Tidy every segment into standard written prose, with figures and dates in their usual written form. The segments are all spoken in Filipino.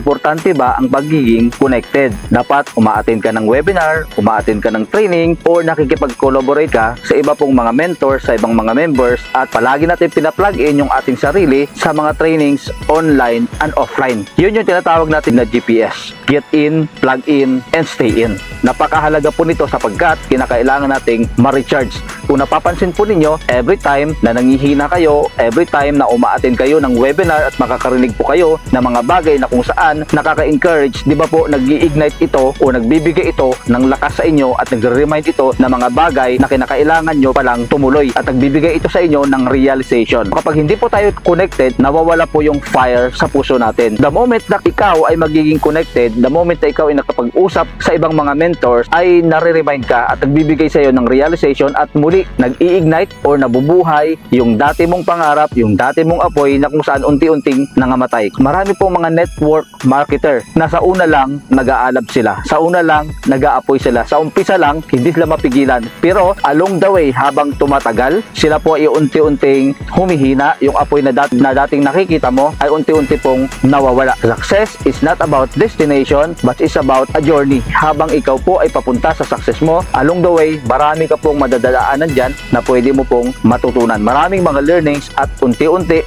Importante ba ang pagiging connected? Dapat uma-attend ka ng webinar, uma-attend ka ng training, or nakikipag-collaborate ka sa iba pong mga mentors, sa ibang mga members, at palagi natin pina-plug in yung ating sarili sa mga trainings online and offline. Yun yung tinatawag natin na GPS. Get in, plug in, and stay in. Napakahalaga po nito sapagkat kinakailangan nating ma-recharge. Kung napapansin po ninyo, every time na nangihina kayo, every time na uma-attend kayo ng webinar at makakarinig po kayo ng mga bagay na kung saan nakaka-encourage, di ba po, nag-i-ignite ito o nagbibigay ito ng lakas sa inyo at nagre-remind ito ng mga bagay na kinakailangan nyo palang tumuloy at nagbibigay ito sa inyo ng realization. Kapag hindi po tayo connected, nawawala po yung fire sa puso natin. The moment na ikaw ay magiging connected, the moment na ikaw ay nakapag-usap sa ibang mga mentors, ay nare-remind ka at nagbibigay sa iyo ng realization at muli nag-i-ignite or nabubuhay yung dati mong pangarap, yung dati mong apoy na kung saan unti-unting nangamatay. Marami pong mga network marketer na sa una lang nag-aalab sila, sa una lang nag-aapoy sila, sa umpisa lang hindi sila mapigilan, pero along the way habang tumatagal sila po ay unti-unting humihina, yung apoy na dating nakikita mo ay unti-unti pong nawawala. Success is not about destination but is about a journey. Habang ikaw po ay papunta sa success mo, along the way marami ka pong madadaanan dyan na pwede mo pong matutunan. Maraming mga learnings at unti-unti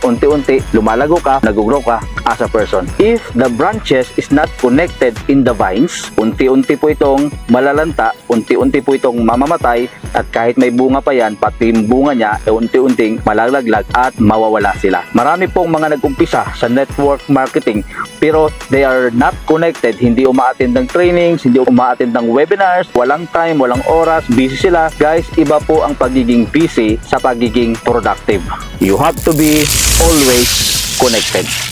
lumalago ka, nag-grow ka as a person. If the branches is not connected in the vines, unti-unti po itong malalanta, unti-unti po itong mamamatay, at kahit may bunga pa yan, pati yung bunga niya ay unti-unting malalaglag at mawawala sila. Marami pong mga nag-umpisa sa network marketing pero they are not connected, hindi uma-attend ng trainings, hindi uma-attend ng webinars, walang time, walang oras, busy sila. Guys, iba po ang pagiging busy sa pagiging productive. You have to be always connected.